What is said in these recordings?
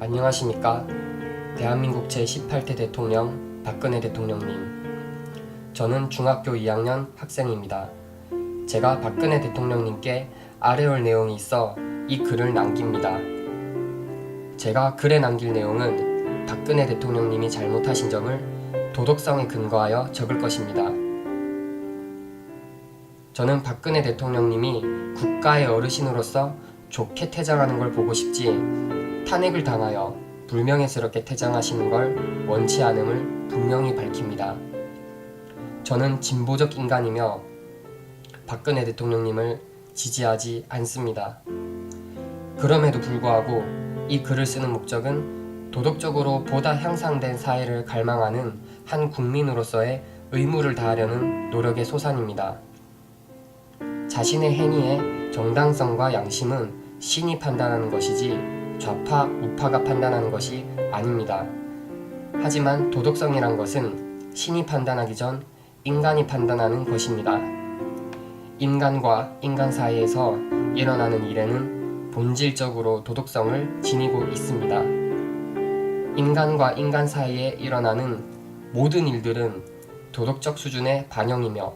안녕하십니까? 대한민국 제18대 대통령 박근혜 대통령님. 저는 중학교 2학년 학생입니다. 제가 박근혜 대통령님께 아뢰올 내용이 있어 이 글을 남깁니다. 제가 글에 남길 내용은 박근혜 대통령님이 잘못하신 점을 도덕성에 근거하여 적을 것입니다. 저는 박근혜 대통령님이 국가의 어르신으로서 좋게 퇴장하는 걸 보고 싶지 탄핵을 당하여 불명예스럽게 퇴장하시는 걸 원치 않음을 분명히 밝힙니다. 저는 진보적 인간이며 박근혜 대통령님을 지지하지 않습니다. 그럼에도 불구하고 이 글을 쓰는 목적은 도덕적으로 보다 향상된 사회를 갈망하는 한 국민으로서의 의무를 다하려는 노력의 소산입니다. 자신의 행위의 정당성과 양심은 신이 판단하는 것이지 좌파, 우파가 판단하는 것이 아닙니다. 하지만 도덕성이란 것은 신이 판단하기 전 인간이 판단하는 것입니다. 인간과 인간 사이에서 일어나는 일에는 본질적으로 도덕성을 지니고 있습니다. 인간과 인간 사이에 일어나는 모든 일들은 도덕적 수준의 반영이며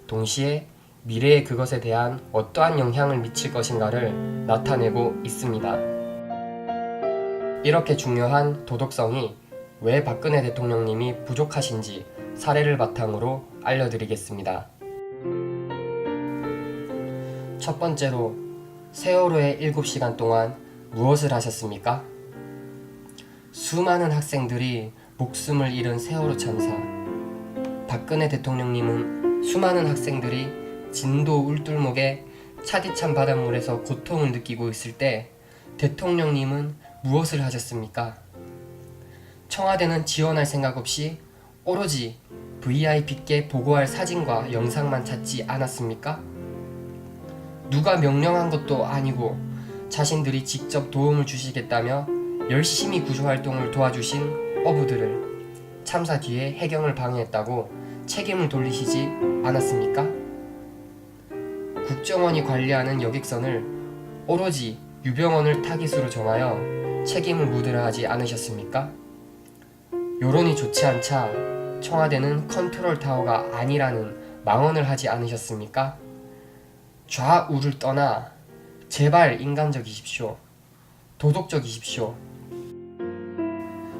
동시에 미래에 그것에 대한 어떠한 영향을 미칠 것인가를 나타내고 있습니다. 이렇게 중요한 도덕성이 왜 박근혜 대통령님이 부족하신지 사례를 바탕으로 알려드리겠습니다. 첫 번째로, 세월호의 7시간 동안 무엇을 하셨습니까? 수많은 학생들이 목숨을 잃은 세월호 참사. 박근혜 대통령님은 수많은 학생들이 진도 울tur목에 차디찬 바닷물에서 고통을 느끼고 있을 때 대통령님은 무엇을 하셨습니까? 청와대는 지원할 생각 없이 오로지 VIP께 보고할 사진과 영상만 찾지 않았습니까? 누가 명령한 것도 아니고 자신들이 직접 도움을 주시겠다며 열심히 구조활동을 도와주신 어부들을 참사 뒤에 해경을 방해했다고 책임을 돌리시지 않았습니까? 국정원이 관리하는 여객선을 오로지 유병원을 타깃으로 정하여 책임을 묻으려 하지 않으셨습니까? 여론이 좋지 않자 청와대는 컨트롤 타워가 아니라는 망언을 하지 않으셨습니까? 좌우를 떠나 제발 인간적이십시오. 도덕적이십시오.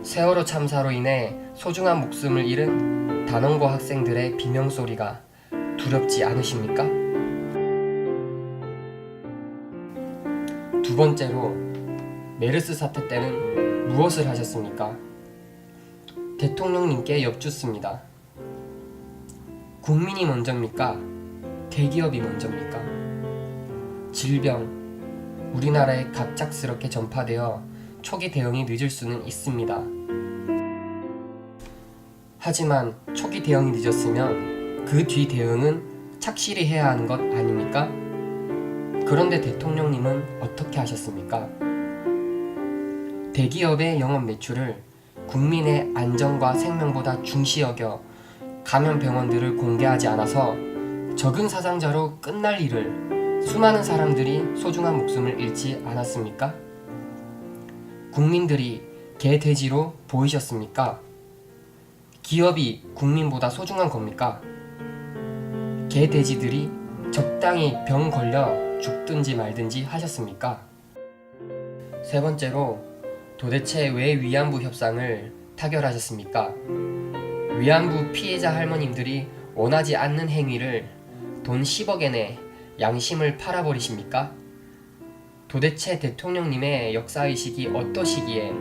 세월호 참사로 인해 소중한 목숨을 잃은 단원고 학생들의 비명소리가 두렵지 않으십니까? 두 번째로, 메르스 사태 때는 무엇을 하셨습니까? 대통령님께 여쭙습니다. 국민이 먼저입니까? 대기업이 먼저입니까? 질병, 우리나라에 갑작스럽게 전파되어 초기 대응이 늦을 수는 있습니다. 하지만 초기 대응이 늦었으면 그 뒤 대응은 착실히 해야 하는 것 아닙니까? 그런데 대통령님은 어떻게 하셨습니까? 대기업의 영업 매출을 국민의 안전과 생명보다 중시 여겨 감염병원들을 공개하지 않아서 적은 사상자로 끝날 일을 수많은 사람들이 소중한 목숨을 잃지 않았습니까? 국민들이 개, 돼지로 보이셨습니까? 기업이 국민보다 소중한 겁니까? 개, 돼지들이 적당히 병 걸려 죽든지 말든지 하셨습니까? 세 번째로, 도대체 왜 위안부 협상을 타결하셨습니까? 위안부 피해자 할머님들이 원하지 않는 행위를 돈 10억엔에 양심을 팔아버리십니까? 도대체 대통령님의 역사의식이 어떠시기에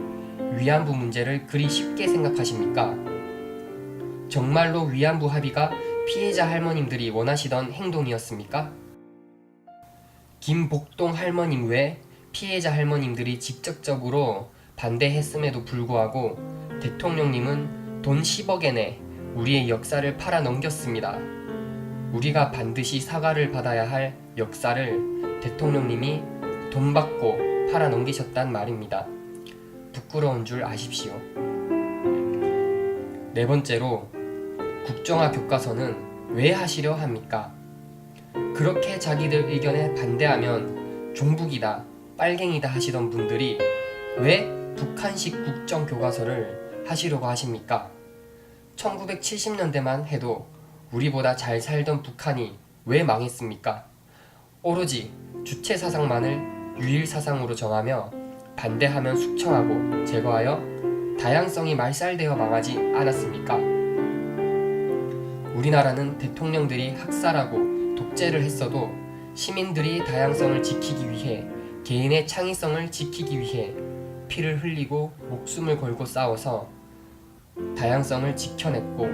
위안부 문제를 그리 쉽게 생각하십니까? 정말로 위안부 합의가 피해자 할머님들이 원하시던 행동이었습니까? 김복동 할머님 외 피해자 할머님들이 직접적으로 반대했음에도 불구하고 대통령님은 돈 10억엔에 우리의 역사를 팔아넘겼습니다. 우리가 반드시 사과를 받아야 할 역사를 대통령님이 돈 받고 팔아넘기셨단 말입니다. 부끄러운 줄 아십시오. 네 번째로, 국정화 교과서는 왜 하시려 합니까? 그렇게 자기들 의견에 반대하면 종북이다, 빨갱이다 하시던 분들이 왜 북한식 국정교과서를 하시려고 하십니까? 1970년대만 해도 우리보다 잘 살던 북한이 왜 망했습니까? 오로지 주체사상만을 유일사상으로 정하며 반대하면 숙청하고 제거하여 다양성이 말살되어 망하지 않았습니까? 우리나라는 대통령들이 학살하고 독재를 했어도 시민들이 다양성을 지키기 위해 개인의 창의성을 지키기 위해 피를 흘리고 목숨을 걸고 싸워서 다양성을 지켜냈고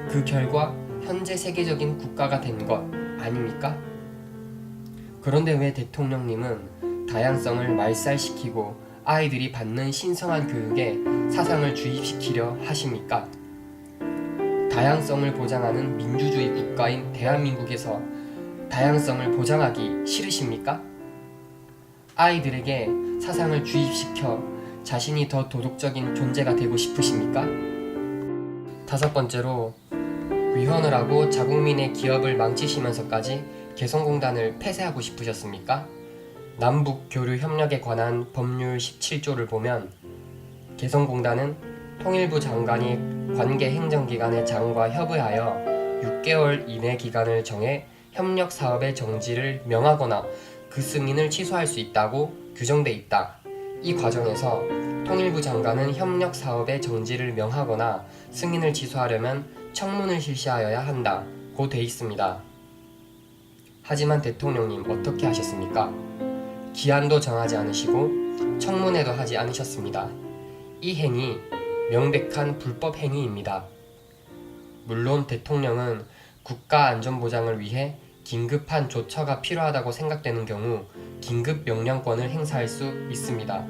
그 결과 현재 세계적인 국가가 된 것 아닙니까? 그런데 왜 대통령님은 다양성을 말살시키고 아이들이 받는 신성한 교육에 사상을 주입시키려 하십니까? 다양성을 보장하는 민주주의 국가인 대한민국에서 다양성을 보장하기 싫으십니까? 아이들에게 사상을 주입시켜 자신이 더 도덕적인 존재가 되고 싶으십니까? 다섯 번째로 위헌을 하고 자국민의 기업을 망치시면서까지 개성공단을 폐쇄하고 싶으셨습니까? 남북교류협력에 관한 법률 17조를 보면 개성공단은 통일부 장관이 관계 행정기관의 장과 협의하여 6개월 이내 기간을 정해 협력 사업의 정지를 명하거나 그 승인을 취소할 수 있다고 규정돼 있다. 이 과정에서 통일부 장관은 협력 사업의 정지를 명하거나 승인을 취소하려면 청문을 실시하여야 한다고 돼 있습니다. 하지만 대통령님 어떻게 하셨습니까? 기한도 정하지 않으시고 청문회도 하지 않으셨습니다. 이 행위 명백한 불법 행위입니다. 물론 대통령은 국가 안전보장을 위해 긴급한 조처가 필요하다고 생각되는 경우 긴급 명령권을 행사할 수 있습니다.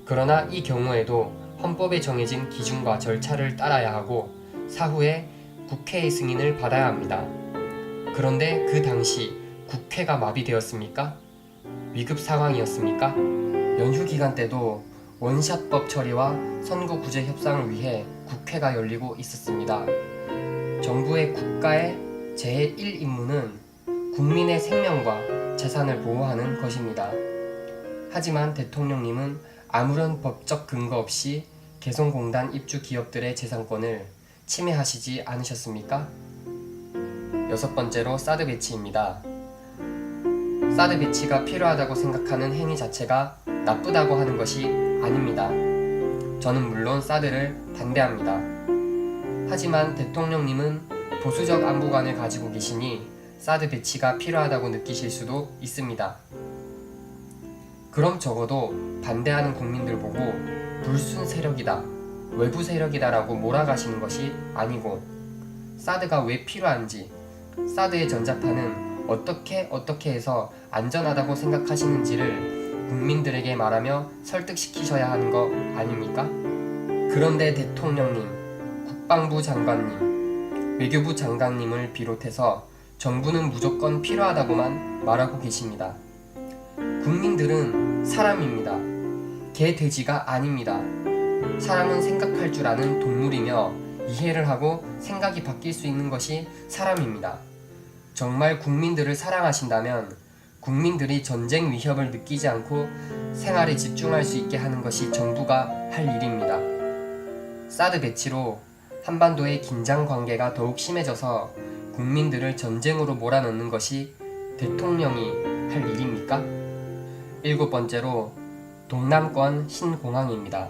그러나 이 경우에도 헌법에 정해진 기준과 절차를 따라야 하고 사후에 국회의 승인을 받아야 합니다. 그런데 그 당시 국회가 마비되었습니까? 위급 상황이었습니까? 연휴 기간 때도 원샷법 처리와 선거구제 협상을 위해 국회가 열리고 있었습니다. 정부의 국가의 제1임무는 국민의 생명과 재산을 보호하는 것입니다. 하지만 대통령님은 아무런 법적 근거 없이 개성공단 입주 기업들의 재산권을 침해하시지 않으셨습니까? 여섯 번째로 사드 배치입니다. 사드 배치가 필요하다고 생각하는 행위 자체가 나쁘다고 하는 것이 아닙니다. 저는 물론 사드를 반대합니다. 하지만 대통령님은 보수적 안보관을 가지고 계시니 사드 배치가 필요하다고 느끼실 수도 있습니다. 그럼 적어도 반대하는 국민들 보고 불순 세력이다, 외부 세력이다라고 몰아가시는 것이 아니고 사드가 왜 필요한지, 사드의 전자파는 어떻게 해서 안전하다고 생각하시는지를 국민들에게 말하며 설득시키셔야 하는 거 아닙니까? 그런데 대통령님, 국방부 장관님, 외교부 장관님을 비롯해서 정부는 무조건 필요하다고만 말하고 계십니다. 국민들은 사람입니다. 개, 돼지가 아닙니다. 사람은 생각할 줄 아는 동물이며 이해를 하고 생각이 바뀔 수 있는 것이 사람입니다. 정말 국민들을 사랑하신다면 국민들이 전쟁 위협을 느끼지 않고 생활에 집중할 수 있게 하는 것이 정부가 할 일입니다. 사드 배치로 한반도의 긴장 관계가 더욱 심해져서 국민들을 전쟁으로 몰아넣는 것이 대통령이 할 일입니까? 일곱 번째로 동남권 신공항입니다.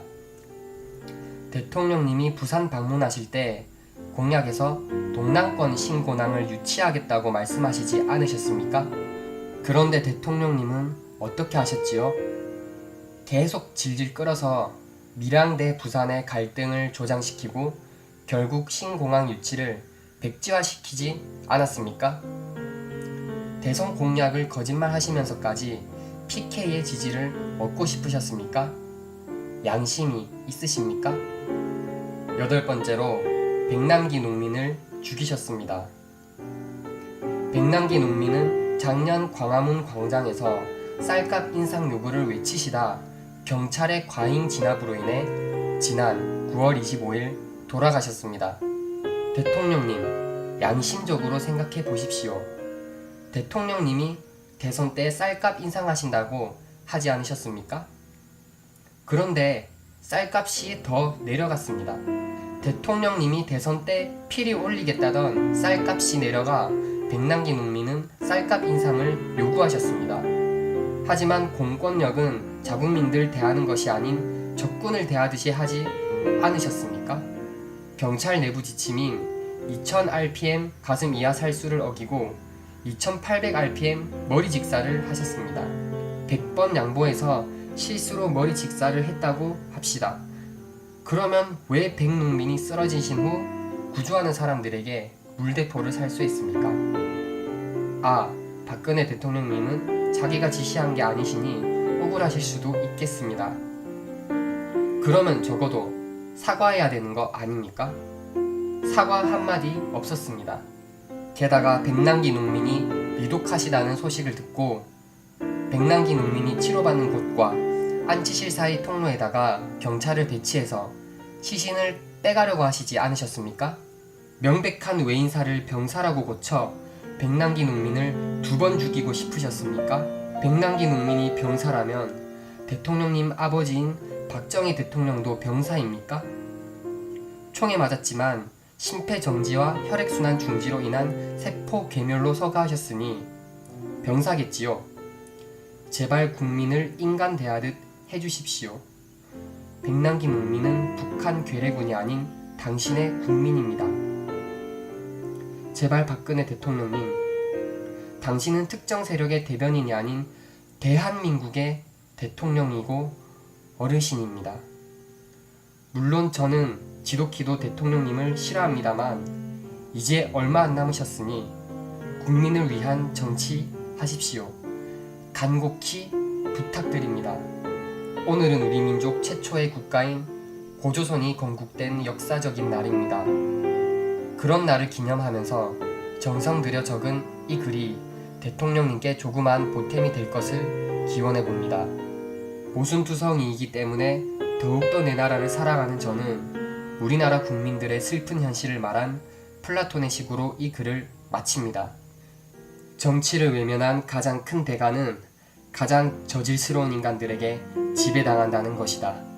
대통령님이 부산 방문하실 때 공약에서 동남권 신공항을 유치하겠다고 말씀하시지 않으셨습니까? 그런데 대통령님은 어떻게 하셨지요? 계속 질질 끌어서 밀양 대 부산의 갈등을 조장시키고 결국 신공항 유치를 백지화시키지 않았습니까? 대선 공약을 거짓말하시면서까지 PK의 지지를 얻고 싶으셨습니까? 양심이 있으십니까? 여덟 번째로 백남기 농민을 죽이셨습니다. 백남기 농민은 작년 광화문 광장에서 쌀값 인상 요구를 외치시다 경찰의 과잉 진압으로 인해 지난 9월 25일 돌아가셨습니다. 대통령님, 양심적으로 생각해 보십시오. 대통령님이 대선 때 쌀값 인상하신다고 하지 않으셨습니까? 그런데 쌀값이 더 내려갔습니다. 대통령님이 대선 때 필히 올리겠다던 쌀값이 내려가 백남기 농민은 쌀값 인상을 요구하셨습니다. 하지만 공권력은 자국민들 대하는 것이 아닌 적군을 대하듯이 하지 않으셨습니까? 경찰 내부 지침인 2000rpm 가슴 이하 살수를 어기고 2800rpm 머리 직사를 하셨습니다. 100번 양보해서 실수로 머리 직사를 했다고 합시다. 그러면 왜 백농민이 쓰러지신 후 구조하는 사람들에게 물대포를 살 수 있습니까? 박근혜 대통령님은 자기가 지시한 게 아니시니 억울하실 수도 있겠습니다. 그러면 적어도 사과해야 되는 거 아닙니까? 사과 한마디 없었습니다. 게다가 백남기 농민이 위독하시다는 소식을 듣고 백남기 농민이 치료받는 곳과 안치실 사이 통로에다가 경찰을 배치해서 시신을 빼가려고 하시지 않으셨습니까? 명백한 외인사를 병사라고 고쳐 백남기 농민을 2번 죽이고 싶으셨습니까? 백남기 농민이 병사라면 대통령님 아버지인 박정희 대통령도 병사입니까? 총에 맞았지만 심폐정지와 혈액순환 중지로 인한 세포 괴멸로 서가하셨으니 병사겠지요. 제발 국민을 인간 대하듯 해주십시오. 백남기 농민은 북한 괴뢰군이 아닌 당신의 국민입니다. 제발 박근혜 대통령님, 당신은 특정 세력의 대변인이 아닌 대한민국의 대통령이고 어르신입니다. 물론 저는 지독히도 대통령님을 싫어합니다만 이제 얼마 안 남으셨으니 국민을 위한 정치 하십시오. 간곡히 부탁드립니다. 오늘은 우리 민족 최초의 국가인 고조선이 건국된 역사적인 날입니다. 그런 날을 기념하면서 정성 들여 적은 이 글이 대통령님께 조그만 보탬이 될 것을 기원해 봅니다. 모순투성이이기 때문에 더욱더 내 나라를 사랑하는 저는 우리나라 국민들의 슬픈 현실을 말한 플라톤의 식으로 이 글을 마칩니다. 정치를 외면한 가장 큰 대가는 가장 저질스러운 인간들에게 지배당한다는 것이다.